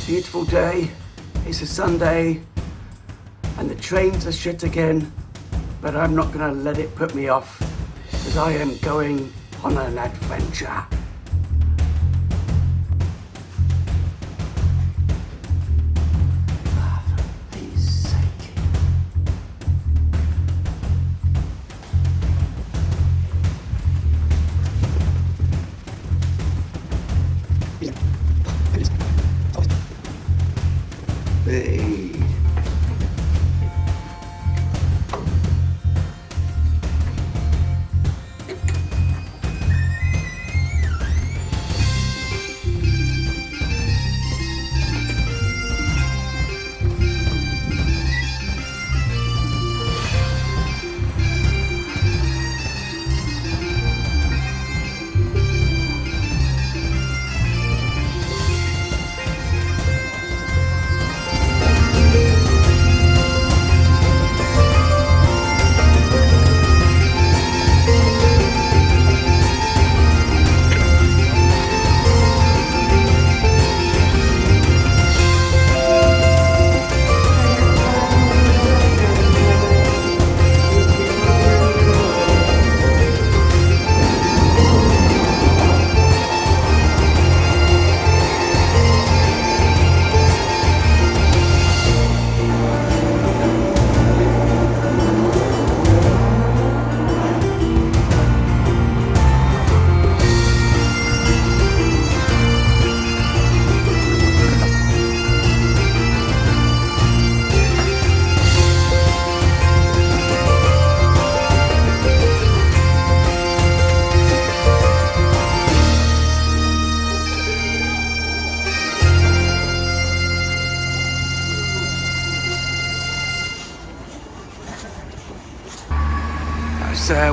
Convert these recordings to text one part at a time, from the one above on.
Beautiful day. It's a Sunday and the trains are shit again, but I'm not gonna let it put me off because I am going on an adventure.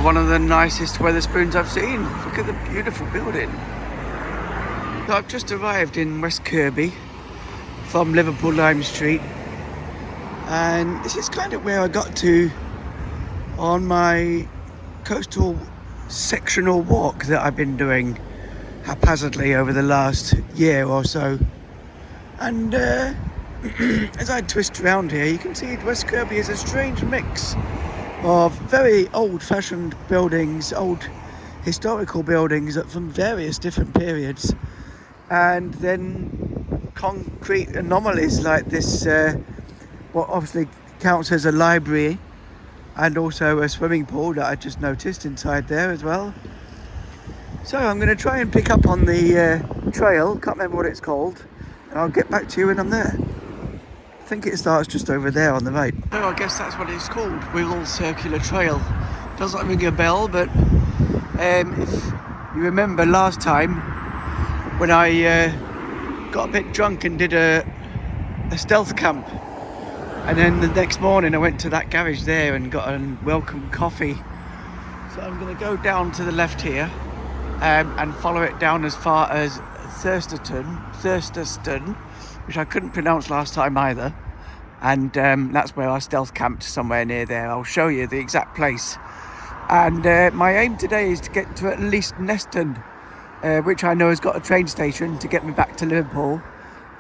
One of the nicest Wetherspoons I've seen. Look at the beautiful building. So I've just arrived in West Kirby from Liverpool Lime Street, and this is kind of where I got to on my coastal sectional walk that I've been doing haphazardly over the last year or so. And as I twist around here, you can see West Kirby is a strange mix of very old-fashioned buildings, old historical buildings from various different periods, and then concrete anomalies like this, what obviously counts as a library, and also a swimming pool that I just noticed inside there as well. So I'm going to try and pick up on the trail, can't remember what it's called, and I'll get back to you when I'm there. I think it starts just over there on the right. So I guess that's what it's called, Wirral Circular Trail. Doesn't ring a bell, but if you remember last time when I got a bit drunk and did a stealth camp, and then the next morning I went to that garage there and got a welcome coffee. So I'm going to go down to the left here and follow it down as far as Thurston, which I couldn't pronounce last time either, and that's where I stealth camped, somewhere near there. I'll show you the exact place. And my aim today is to get to at least Neston, which I know has got a train station to get me back to Liverpool.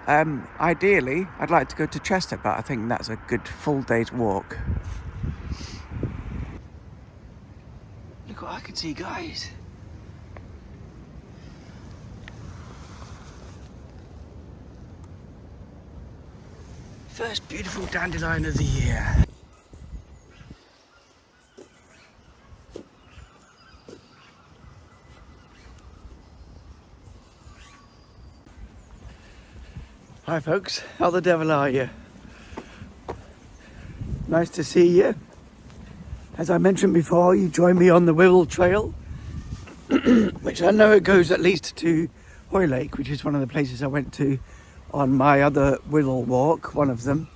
Ideally I'd like to go to Chester, but I think that's a good full day's walk. Look what I can see, guys. First beautiful dandelion of the year. Hi folks, how the devil are you? Nice to see you. As I mentioned before, you joined me on the Wirral Trail, which I know it goes at least to Hoylake, which is one of the places I went to on my other Wirral walk, one of them.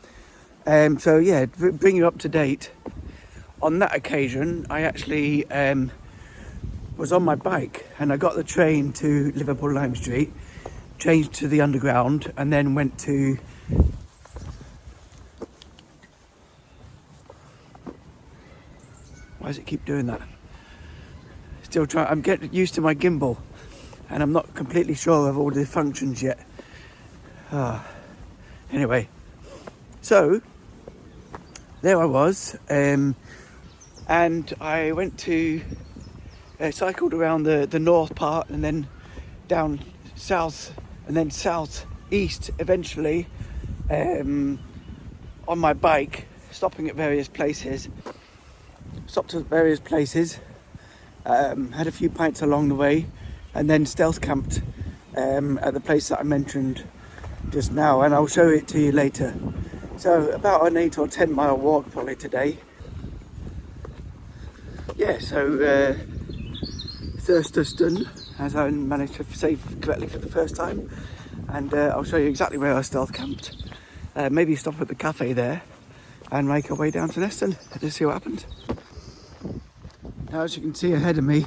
So yeah, bring you up to date. On that occasion, I actually was on my bike and I got the train to Liverpool Lime Street, changed to the underground, and then went to why does it keep doing that? Still trying. I'm getting used to my gimbal and I'm not completely sure of all the functions yet. Anyway, so there I was, and I went to cycled around the north part and then down south and then south east eventually, on my bike, stopped at various places, had a few pints along the way, and then stealth camped at the place that I mentioned just now, and I'll show it to you later. So about an 8 or 10 mile walk probably today. Yeah, so Thurston, as I managed to say correctly for the first time, and I'll show you exactly where I stealth camped. Maybe stop at the cafe there and make our way down to Neston and just see what happens. Now, as you can see ahead of me,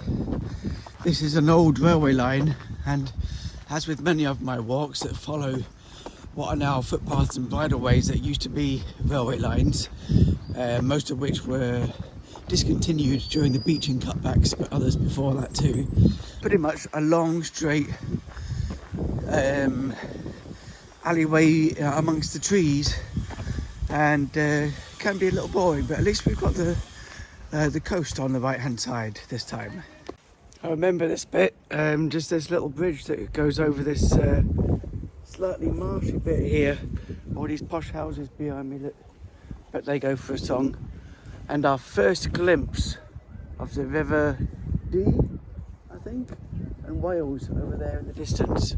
this is an old railway line, and as with many of my walks that follow what are now footpaths and bridleways that used to be railway lines, most of which were discontinued during the beaching cutbacks, but others before that too. Pretty much a long straight alleyway amongst the trees, and can be a little boring, but at least we've got the coast on the right hand side this time. I remember this bit, just this little bridge that goes over this slightly marshy bit here. All these posh houses behind me, look, but they go for a song. And our first glimpse of the River Dee, I think, and Wales over there in the distance.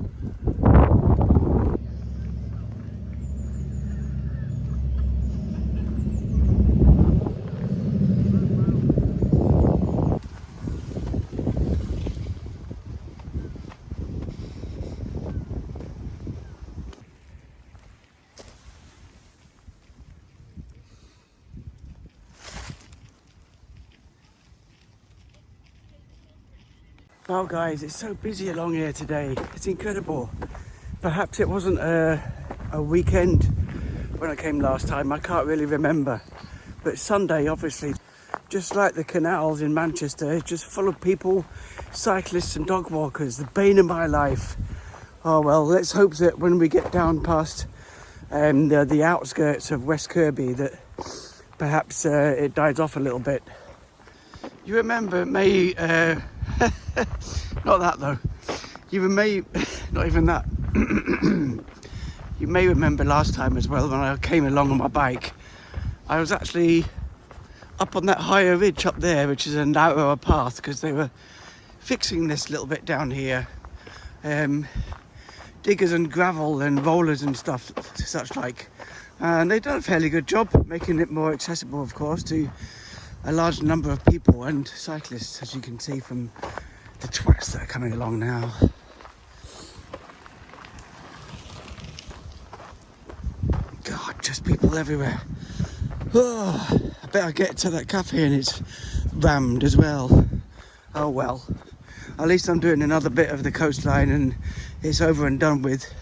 Wow guys, it's so busy along here today, it's incredible. Perhaps it wasn't a weekend when I came last time, I can't really remember. But Sunday, obviously, just like the canals in Manchester, it's just full of people, cyclists and dog walkers, the bane of my life. Oh well, let's hope that when we get down past the outskirts of West Kirby that perhaps it dies off a little bit. You remember May, not that though, you may, not even that, you may remember last time as well when I came along on my bike, I was actually up on that higher ridge up there, which is a narrower path because they were fixing this little bit down here, diggers and gravel and rollers and stuff such like, and they've done a fairly good job making it more accessible, of course, to a large number of people and cyclists, as you can see from the twats that are coming along now. God, just people everywhere. Oh, I better get to that cafe and it's rammed as well. Oh well, at least I'm doing another bit of the coastline and it's over and done with.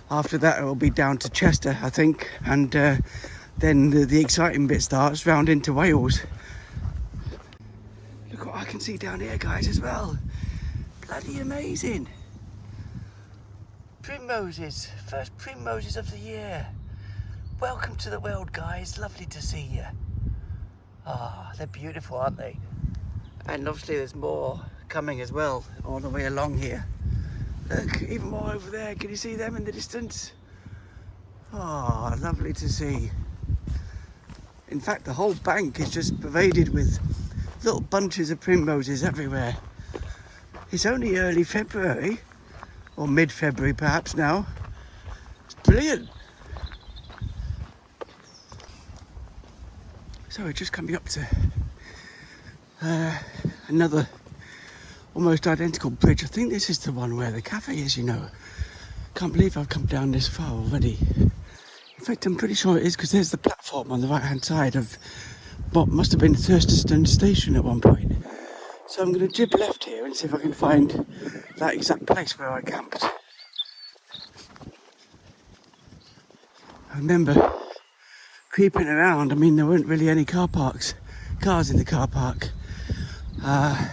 After that it will be down to Chester, I think, and then the exciting bit starts round into Wales. Look what I can see down here, guys, as well. Bloody amazing. Primroses, first primroses of the year. Welcome to the world, guys, lovely to see you. Ah, they're beautiful, aren't they? And obviously there's more coming as well all the way along here. Look, even more over there, can you see them in the distance? Ah, lovely to see. In fact, the whole bank is just pervaded with little bunches of primroses everywhere. It's only early February, or mid-February perhaps now. It's brilliant. So we're just coming up to another almost identical bridge. I think this is the one where the cafe is, you know. Can't believe I've come down this far already. In fact, I'm pretty sure it is, because there's the platform on the right hand side of what must have been Thurston station at one point. So I'm going to jib left here and see if I can find that exact place where I camped. I remember creeping around. I mean, there weren't really any cars in the car park. But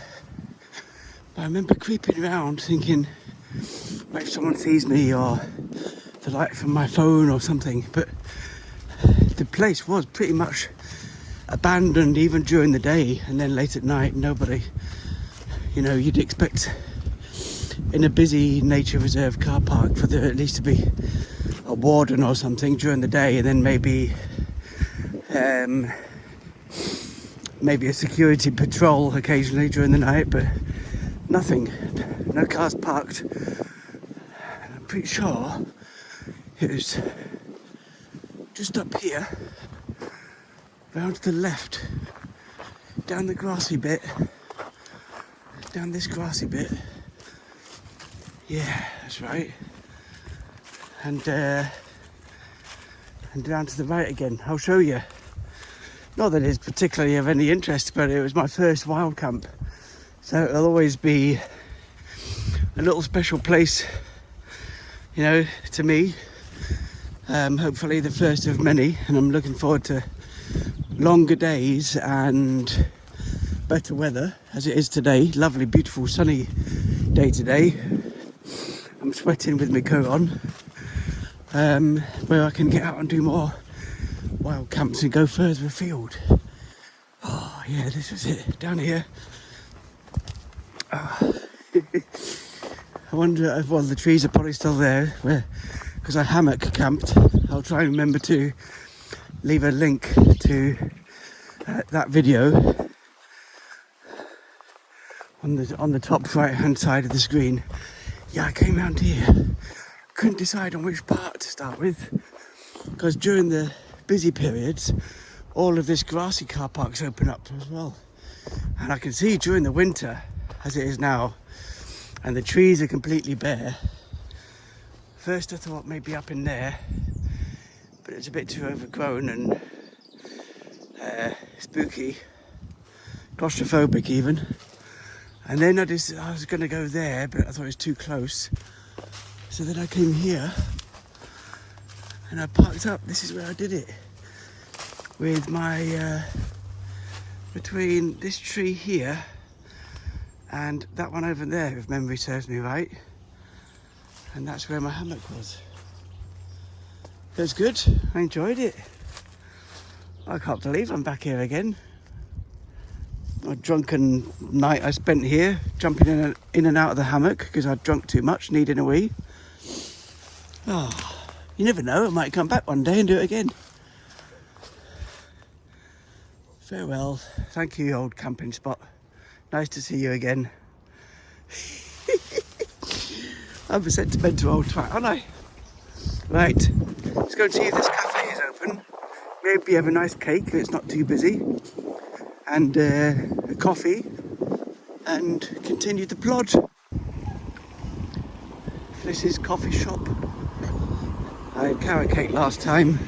I remember creeping around thinking, what if someone sees me, or the light from my phone or something, but the place was pretty much abandoned even during the day, and then late at night nobody, you know, you'd expect in a busy nature reserve car park for there at least to be a warden or something during the day, and then maybe a security patrol occasionally during the night, but nothing, no cars parked. I'm pretty sure it was just up here, round to the left, down the grassy bit, down this grassy bit. Yeah, that's right. And down to the right again. I'll show you. Not that it's particularly of any interest, but it was my first wild camp, so it'll always be a little special place, you know, to me. Hopefully the first of many, and I'm looking forward to longer days and better weather as it is today. Lovely, beautiful, sunny day today. I'm sweating with my coat on, where I can get out and do more wild camps and go further afield. Oh yeah, this was it, down here. Oh. I wonder if, well, the trees are probably still there, because I hammock camped. I'll try and remember to leave a link to that video on the top right hand side of the screen. Yeah, I came round here, couldn't decide on which part to start with, because during the busy periods all of this grassy car park's open up as well, and I can see during the winter as it is now, and the trees are completely bare. First I thought maybe up in there, but it's a bit too overgrown and spooky, claustrophobic even. And then I was going to go there, but I thought it was too close. So then I came here and I parked up. This is where I did it, with my between this tree here and that one over there, if memory serves me right. And that's where my hammock was. It was good, I enjoyed it. I can't believe I'm back here again. A drunken night I spent here, jumping in and out of the hammock because I'd drunk too much, needing a wee. Oh, you never know, I might come back one day and do it again. Farewell, thank you old camping spot. Nice to see you again. I'm a sentimental old twat, aren't I? Right, let's go and see if this cafe is open. Maybe have a nice cake if it's not too busy. And a coffee, and continue the plod. This is coffee shop. I had carrot cake last time,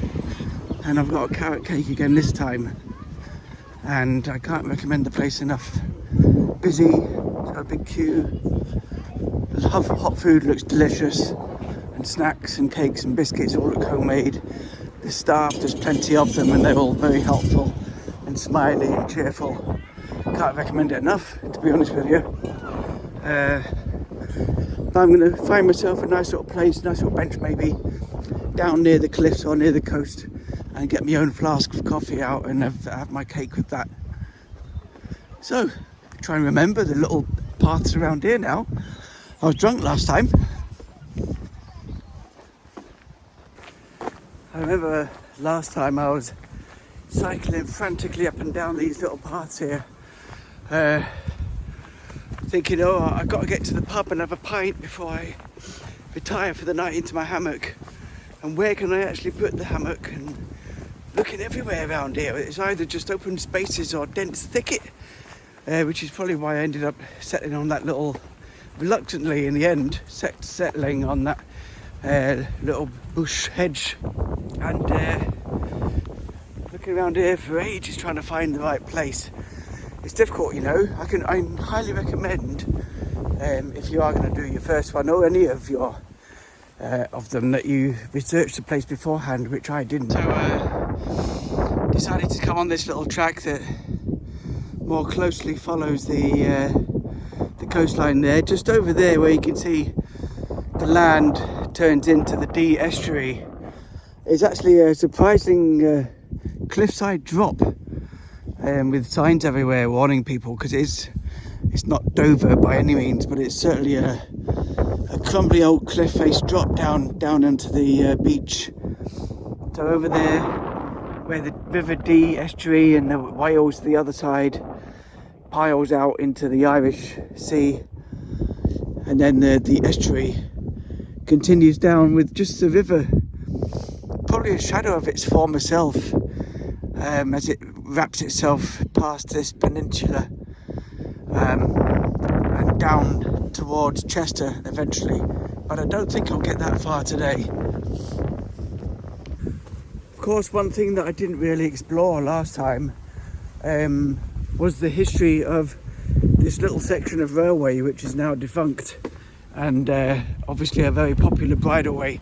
and I've got a carrot cake again this time. And I can't recommend the place enough. Busy, it's got a big queue. The hot food looks delicious, and snacks and cakes and biscuits all look homemade. The staff, there's plenty of them, and they're all very helpful and smiley and cheerful. Can't recommend it enough, to be honest with you. I'm going to find myself a nice little place, nice little bench maybe, down near the cliffs or near the coast, and get my own flask of coffee out and have my cake with that. So, try and remember the little paths around here now. I was drunk last time. I remember last time I was cycling frantically up and down these little paths here, thinking, oh, I've got to get to the pub and have a pint before I retire for the night into my hammock. And where can I actually put the hammock? And looking everywhere around here, it's either just open spaces or dense thicket, which is probably why I ended up settling on that little, reluctantly in the end, settling on that little bush hedge. And looking around here for ages trying to find the right place. It's difficult, you know. I highly recommend, if you are going to do your first one or any of your of them, that you research the place beforehand, which I didn't. So decided to come on this little track that more closely follows the coastline there, just over there where you can see the land turns into the Dee Estuary. It's actually a surprising cliffside drop, with signs everywhere warning people, because it's not Dover by any means, but it's certainly a crumbly old cliff face drop down into the beach. So over there, where the River Dee Estuary and the Wales the other side piles out into the Irish Sea, and then the estuary continues down with just the river, probably a shadow of its former self, as it wraps itself past this peninsula, and down towards Chester eventually, but I don't think I'll get that far today. Of course, one thing that I didn't really explore last time was the history of this little section of railway, which is now defunct, and obviously a very popular bridleway,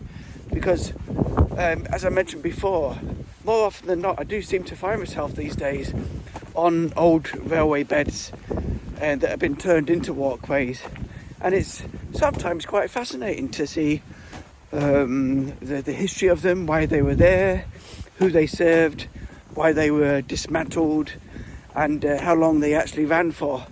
because as I mentioned before, more often than not I do seem to find myself these days on old railway beds that have been turned into walkways, and it's sometimes quite fascinating to see the history of them, why they were there, who they served, why they were dismantled, and how long they actually ran for.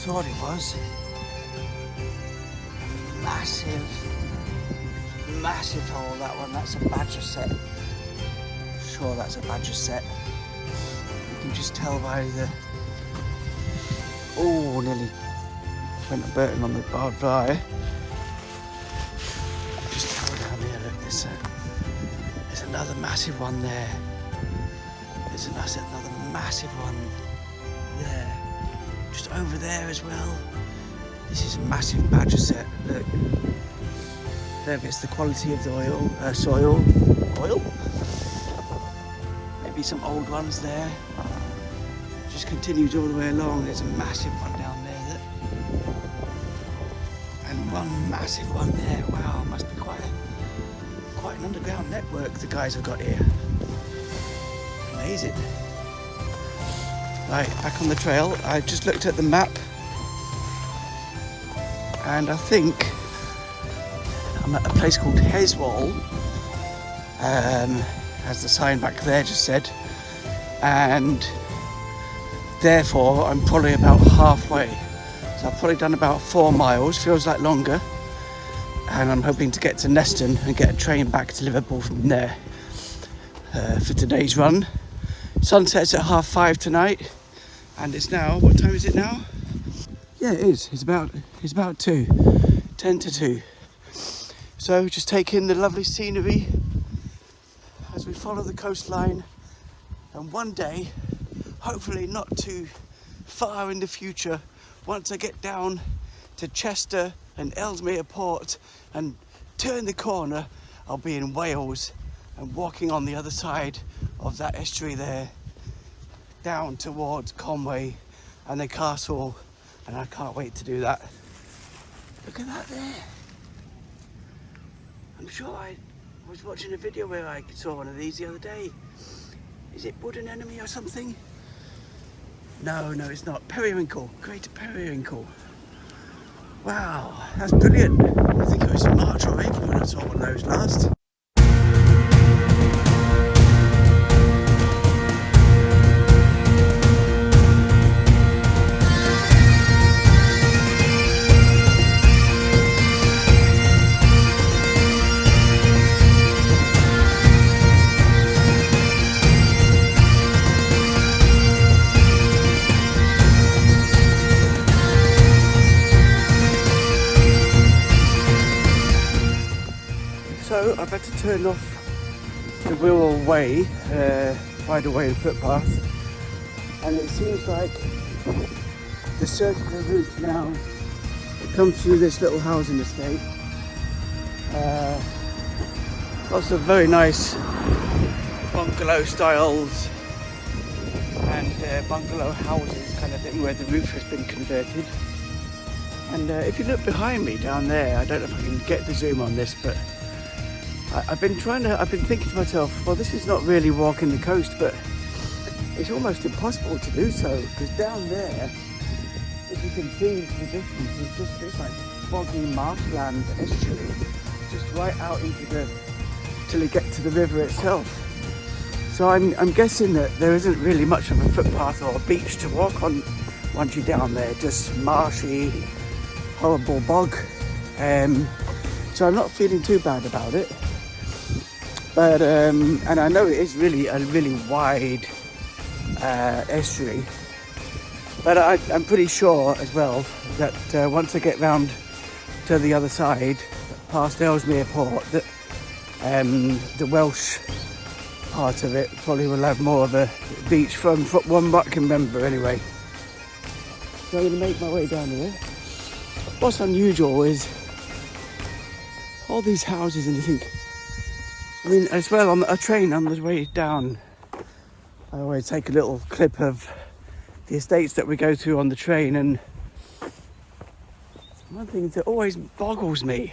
Thought it was massive hole, that one. That's a badger set. Sure, that's a badger set. You can just tell by the nearly went a Burton on the barbed wire. Just tell down here, look, there's another massive one there. There's another massive one there. Just over there as well. This is a massive badger set. Look, there it's the quality of the soil. Maybe some old ones there. Just continues all the way along. There's a massive one down there, and one massive one there. Wow, must be quite an underground network the guys have got here. Amazing. Right, back on the trail. I just looked at the map, and I think I'm at a place called Heswall, as the sign back there just said, and therefore I'm probably about halfway. So I've probably done about 4 miles, feels like longer, and I'm hoping to get to Neston and get a train back to Liverpool from there for today's run. Sunsets at 5:30 tonight, and it's now, what time is it now? Yeah, it is. It's about 2, 10 to 2. So just take in the lovely scenery as we follow the coastline, and one day, hopefully not too far in the future, once I get down to Chester and Ellesmere Port and turn the corner, I'll be in Wales and walking on the other side of that estuary there, down towards Conway and the castle, and I can't wait to do that. Look at that there. I'm sure I was watching a video where I saw one of these the other day. Is it Wood and Enemy or something? No, it's not. Periwinkle, Greater Periwinkle. Wow, that's brilliant. I think it was March or April when I saw one of those last. So I've had to turn off the Wirral Way, bridleway and footpath, and it seems like the circular route now comes through this little housing estate, Lots of very nice bungalow styles and bungalow houses kind of thing where the roof has been converted. And if you look behind me down there, I don't know if I can get the zoom on this, but I've been thinking to myself, well, this is not really walking the coast, but it's almost impossible to do so, because down there, if you can see into the distance, it's just this like boggy marshland estuary, just right out into the, till you get to the river itself. So I'm guessing that there isn't really much of a footpath or a beach to walk on once you're down there, just marshy, horrible bog. So I'm not feeling too bad about it. But, and I know it is really a really wide estuary. But I'm pretty sure as well that once I get round to the other side, past Ellesmere Port, that the Welsh part of it probably will have more of a beach from what I can remember anyway. So I'm going to make my way down here. What's unusual is all these houses, and you think, I mean, as well on a train on the way down, I always take a little clip of the estates that we go to on the train, and one thing that always boggles me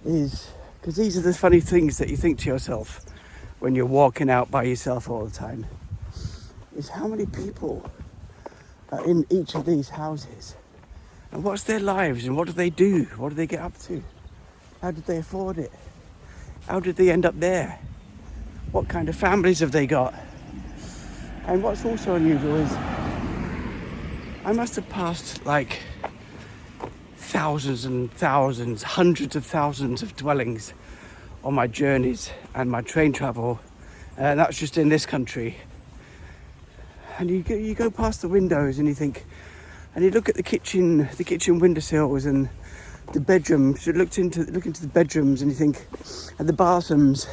is, because these are the funny things that you think to yourself when you're walking out by yourself all the time, is how many people are in each of these houses, and what's their lives, and what do they do, what do they get up to, how did they afford it, how did they end up there, what kind of families have they got. And what's also unusual is I must have passed like thousands and thousands, hundreds of thousands of dwellings on my journeys and my train travel, and that's just in this country. And you go past the windows and you think, and you look at the kitchen windowsills and the bedrooms. You look into the bedrooms and you think, and the bathrooms,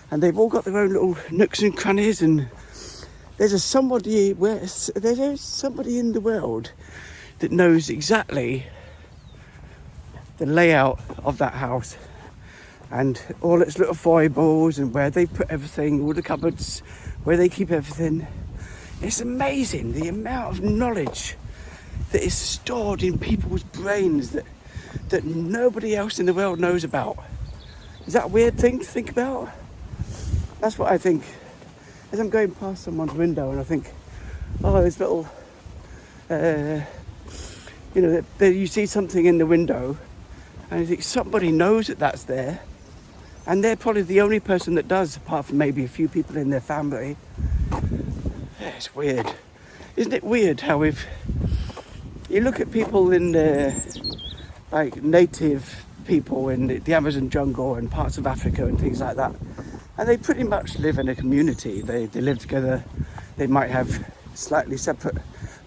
and they've all got their own little nooks and crannies, and there's somebody in the world that knows exactly the layout of that house and all its little foibles and where they put everything, all the cupboards, where they keep everything. It's amazing the amount of knowledge that is stored in people's brains that nobody else in the world knows about. Is that a weird thing to think about? That's what I think. As I'm going past someone's window and I think, oh, there's little, you see something in the window and you think somebody knows that that's there, and they're probably the only person that does, apart from maybe a few people in their family. Yeah, it's weird. Isn't it weird how you look at people in like native people in the Amazon jungle and parts of Africa and things like that, and they pretty much live in a community. They live together. They might have slightly separate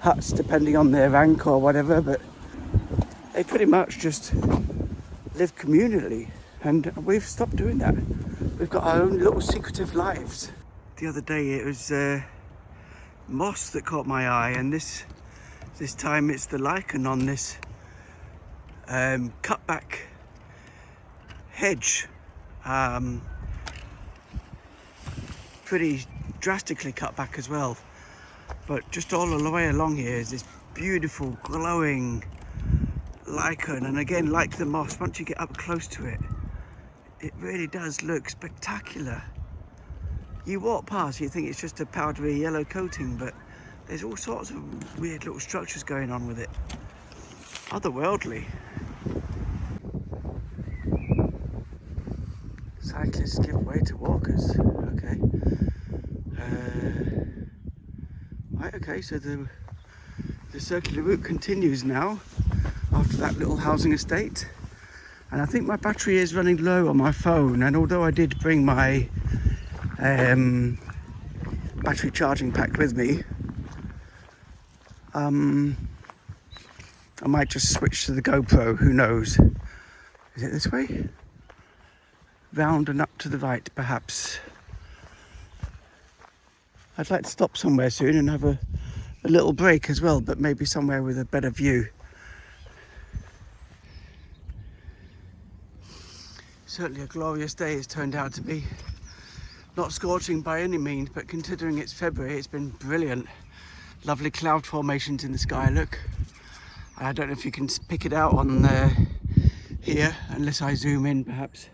huts depending on their rank or whatever, but they pretty much just live communally, and we've stopped doing that. We've got our own little secretive lives. The other day it was moss that caught my eye, and this time it's the lichen on this cut back hedge, pretty drastically cut back as well, but just all the way along here is this beautiful glowing lichen. And again, like the moss, once you get up close to it, it really does look spectacular. You walk past, you think it's just a powdery yellow coating, but there's all sorts of weird little structures going on with it. Otherworldly. Cyclists give way to walkers. Okay. Right, okay, so the circular route continues now after that little housing estate. And I think my battery is running low on my phone, and although I did bring my battery charging pack with me, I might just switch to the GoPro, who knows. Is it this way? Round and up to the right, perhaps. I'd like to stop somewhere soon and have a little break as well, but maybe somewhere with a better view. Certainly a glorious day it's turned out to be. Not scorching by any means, but considering it's February, it's been brilliant. Lovely cloud formations in the sky, look. I don't know if you can pick it out on here, unless I zoom in perhaps.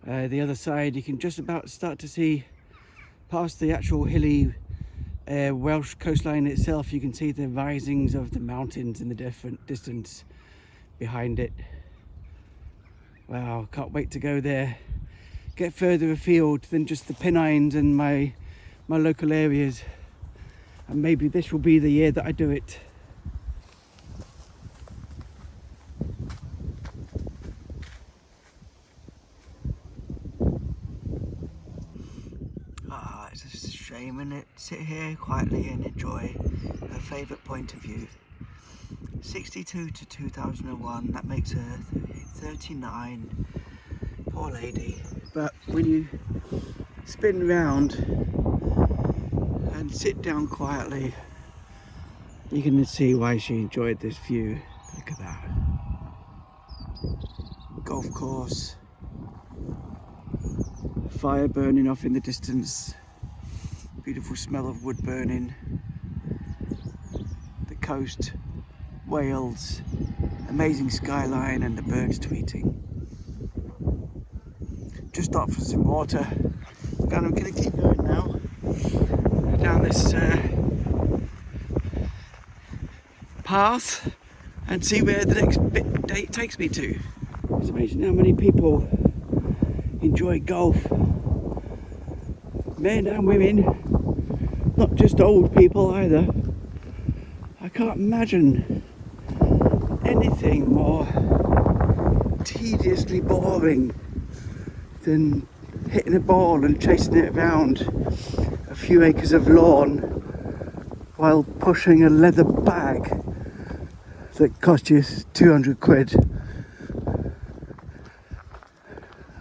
The other side, you can just about start to see past the actual hilly Welsh coastline itself. You can see the risings of the mountains in the different distance behind it. Wow, can't wait to go there. Get further afield than just the Pennines and my local areas. And maybe this will be the year that I do it. It's a shame, isn't it? Sit here quietly and enjoy her favourite point of view. 62 to 2001, that makes her 39. Poor lady. But when you spin round and sit down quietly, you can see why she enjoyed this view. Look at that. Golf course. Fire burning off in the distance. Beautiful smell of wood burning. The coast, Wales, amazing skyline and the birds tweeting. Just stopped for some water. And I'm going to keep going now down this path and see where the next bit takes me to. It's amazing how many people enjoy golf. Men and women, not just old people either. I can't imagine anything more tediously boring than hitting a ball and chasing it around a few acres of lawn while pushing a leather bag that cost you 200 quid.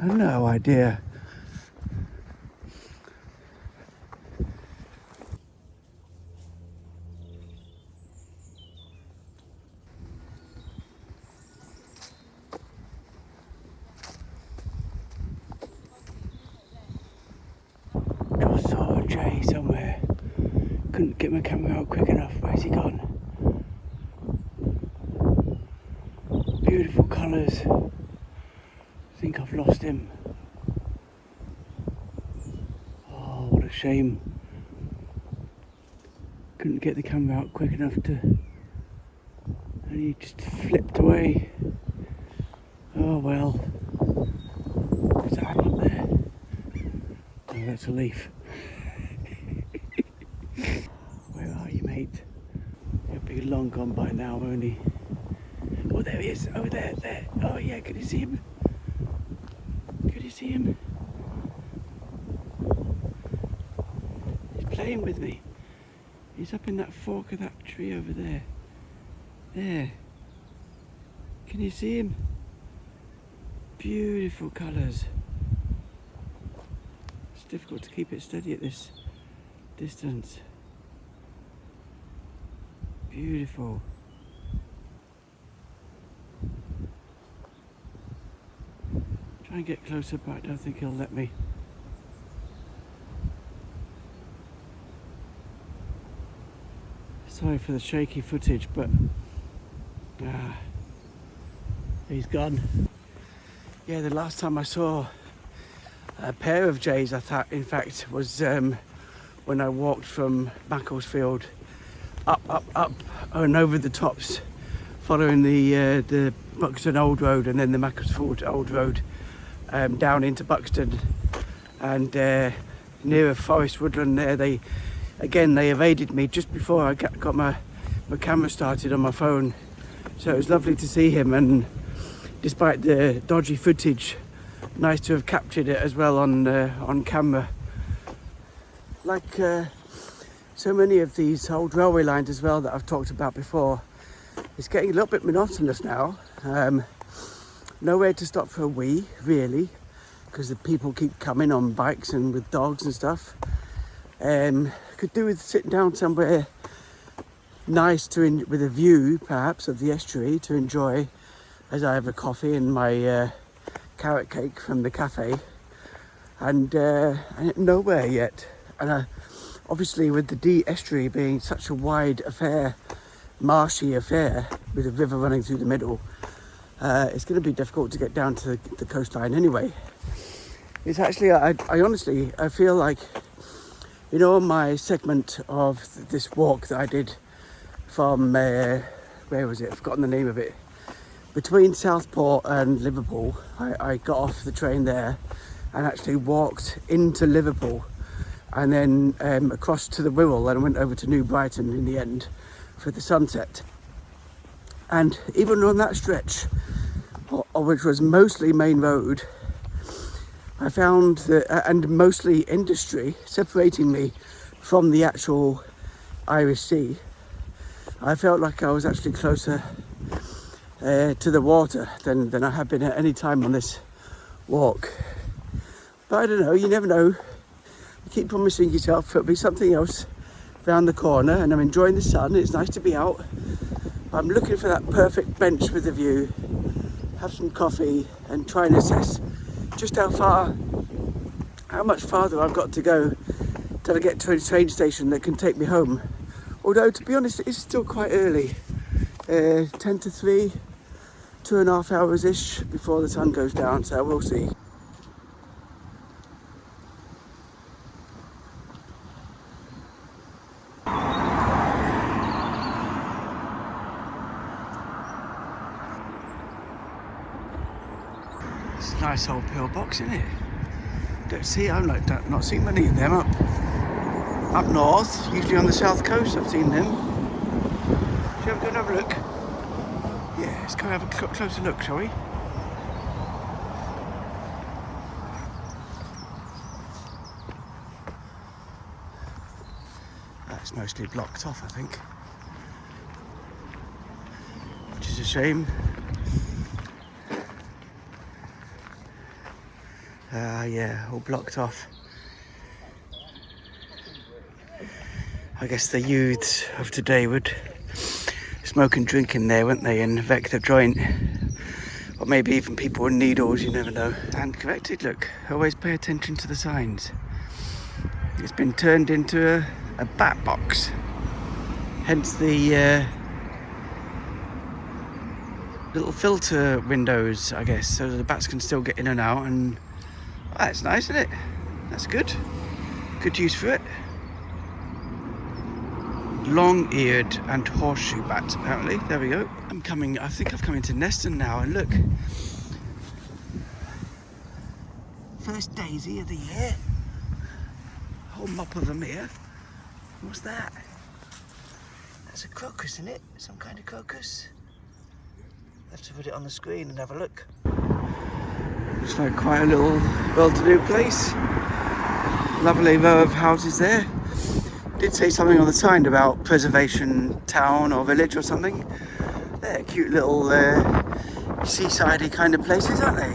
I have no idea. Just saw a jay somewhere. Couldn't get my camera out quick enough. Where's he gone? Beautiful colours. I think I've lost him. Oh, what a shame. Couldn't get the camera out quick enough to... and he just flipped away. Oh well. Is that up there? Oh, that's a leaf. Where are you, mate? He'll be long gone by now, won't he? Oh, there he is. Oh, there. Oh, yeah, can you see him? Can you see him? He's playing with me. He's up in that fork of that tree over there. There. Can you see him? Beautiful colours. It's difficult to keep it steady at this distance. Beautiful. Try and get closer, but I don't think he'll let me. Sorry for the shaky footage, but he's gone. Yeah, the last time I saw a pair of jays, I thought, in fact, was when I walked from Macclesfield up and over the tops, following the Buxton Old Road and then the Macclesfield Old Road down into Buxton, and near a forest woodland there. They evaded me just before I got my camera started on my phone, so it was lovely to see him, and despite the dodgy footage, nice to have captured it as well on camera. Like so many of these old railway lines as well that I've talked about before, it's getting a little bit monotonous now. Nowhere to stop for a wee, really, because the people keep coming on bikes and with dogs and stuff. Could do with sitting down somewhere nice with a view, perhaps, of the estuary to enjoy as I have a coffee and my carrot cake from the cafe, and nowhere yet. And obviously with the Dee Estuary being such a wide affair, marshy affair with a river running through the middle, it's going to be difficult to get down to the coastline anyway. It's actually, I honestly, I feel like, you know, on my segment of this walk that I did from, where was it? I've forgotten the name of it. Between Southport and Liverpool, I got off the train there and actually walked into Liverpool and then across to the Wirral and went over to New Brighton in the end for the sunset. And even on that stretch, which was mostly main road, I found that, and mostly industry, separating me from the actual Irish Sea, I felt like I was actually closer to the water than I have been at any time on this walk. But I don't know, you never know. You keep promising yourself it'll be something else round the corner, and I'm enjoying the sun. It's nice to be out. I'm looking for that perfect bench with a view, have some coffee and try and assess just how much farther I've got to go till I get to a train station that can take me home. Although, to be honest, it's still quite early. 10 to 3, 2.5 hours-ish before the sun goes down, so we'll see. It's a nice old pillbox, isn't it? I've not seen many of them up north, usually on the south coast I've seen them. Shall we go and have a look? Yeah, let's go and have a closer look, shall we? That's mostly blocked off, I think. Which is a shame. Yeah, all blocked off. I guess the youths of today would smoke and drink in there, wouldn't they, and wreck the joint. Or maybe even people with needles, you never know. And corrected, look, always pay attention to the signs. It's been turned into a bat box. Hence the little filter windows, I guess, so the bats can still get in and out. And that's nice, isn't it? That's good. Good use for it. Long-eared and horseshoe bat, apparently. There we go. I think I've come into Neston now, and look. First daisy of the year. Whole mop of them here. What's that? That's a crocus, isn't it? Some kind of crocus. I have to put it on the screen and have a look. Looks like quite a little well-to-do place. Lovely row of houses there. Did say something on the sign about preservation town or village or something. They're cute little seaside-y kind of places, aren't they?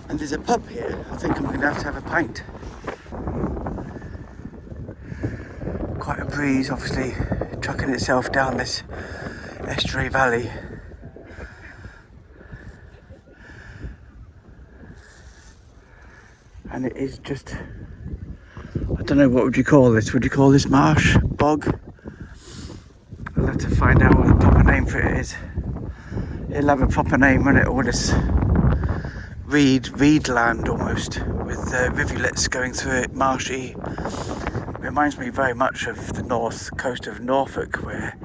And there's a pub here. I think I'm going to have a pint. Quite a breeze, obviously, trucking itself down this estuary valley. And it is just, I don't know, what would you call this? Would you call this marsh? Bog? I'll have to find out what the proper name for it is. It'll have a proper name, won't it? All this reed land almost, with rivulets going through it, marshy. Reminds me very much of the north coast of Norfolk, where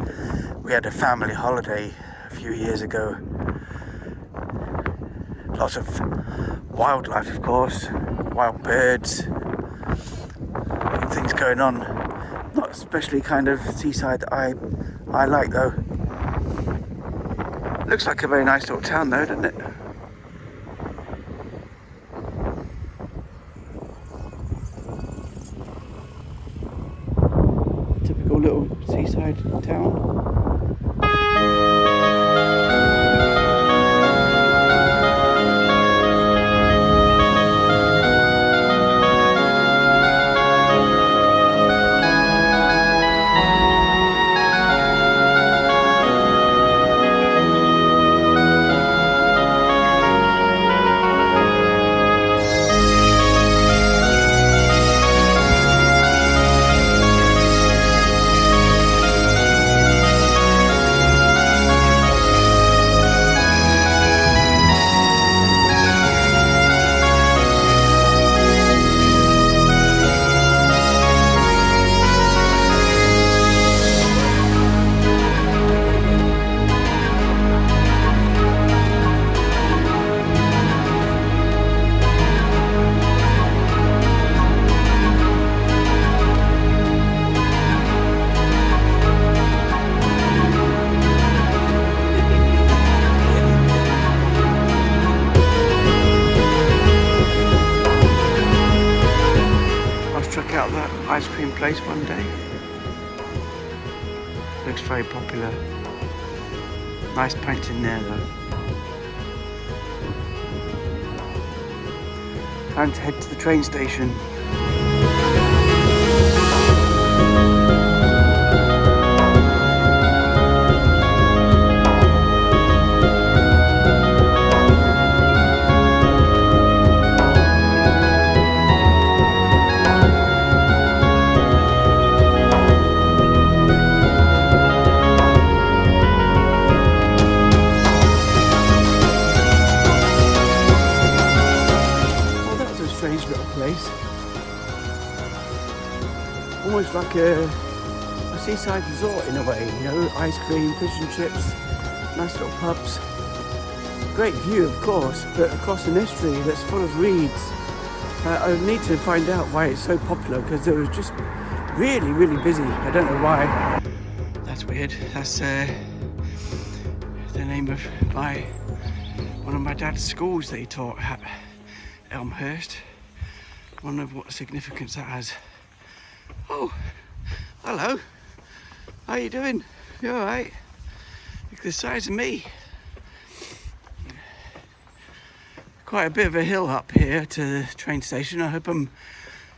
we had a family holiday a few years ago. Lots of wildlife, of course, wild birds, things going on. Not especially kind of seaside that I like, though. Looks like a very nice little town though, doesn't it? Typical little seaside town. ice cream place one day. Looks very popular. Nice painting there though. Time to head to the train station. Almost like a seaside resort in a way, you know, ice cream, fish and chips, nice little pubs. Great view of course, but across an estuary that's full of reeds. I need to find out why it's so popular, because it was just really, really busy. I don't know why. That's weird. That's the name of one of my dad's schools that he taught at Elmhurst. Wonder what significance that has. Oh, hello. How you doing? You all right? Look at the size of me. Quite a bit of a hill up here to the train station. I hope I'm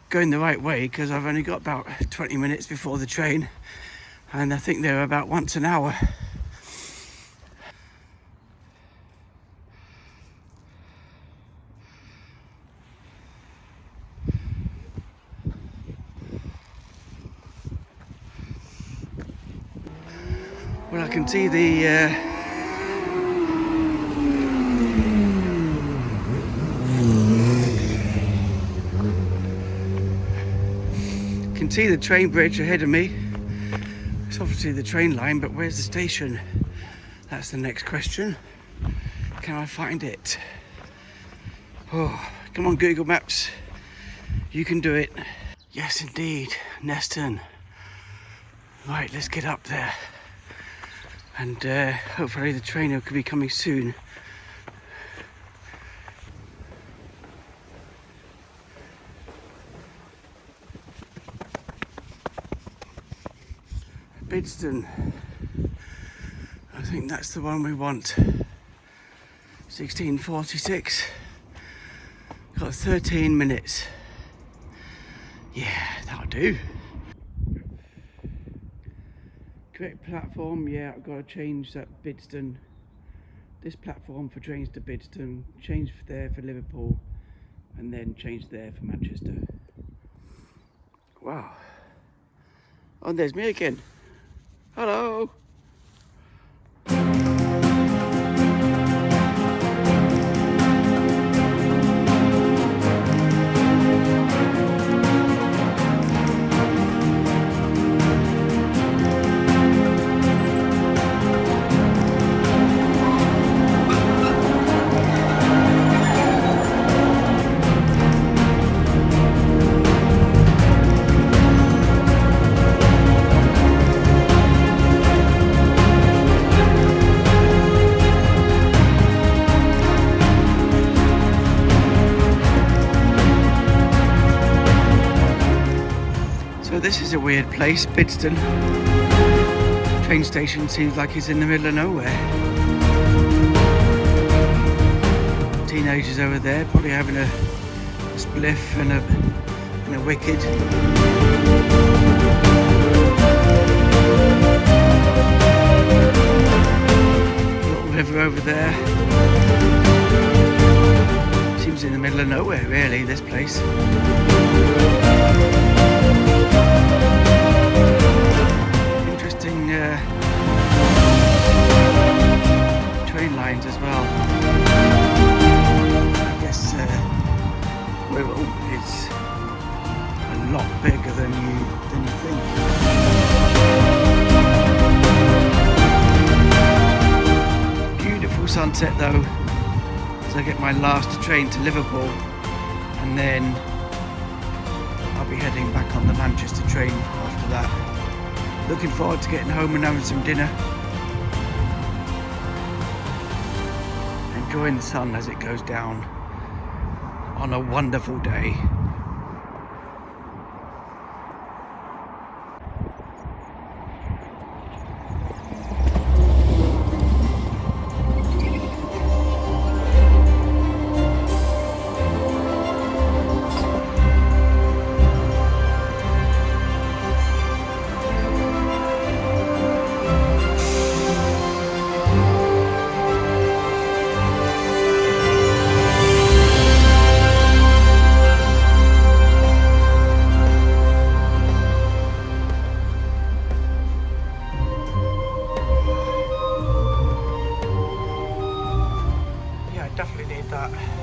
going the right way, because I've only got about 20 minutes before the train, and I think they're about once an hour. Well, I can see the train bridge ahead of me. It's obviously the train line, but where's the station? That's the next question. Can I find it? Oh, come on Google Maps. You can do it. Yes, indeed, Neston. Right, let's get up there. And hopefully the train will be coming soon. Bidston. I think that's the one we want. 1646. Got 13 minutes. Yeah, that'll do. Correct platform, yeah, I've got to change that Bidston. This platform for trains to Bidston, change there for Liverpool, and then change there for Manchester. Wow. Oh, and there's me again. Hello. This is a weird place, Bidston. Train station seems like it's in the middle of nowhere. Teenagers over there, probably having a spliff and a wicked. Little river over there. Seems in the middle of nowhere, really, this place. Train lines as well. I guess Wirral is a lot bigger than you think. Beautiful sunset though, as I get my last train to Liverpool, and then I'll be heading back on the Manchester train after that. Looking forward to getting home and having some dinner. Enjoying the sun as it goes down on a wonderful day. that.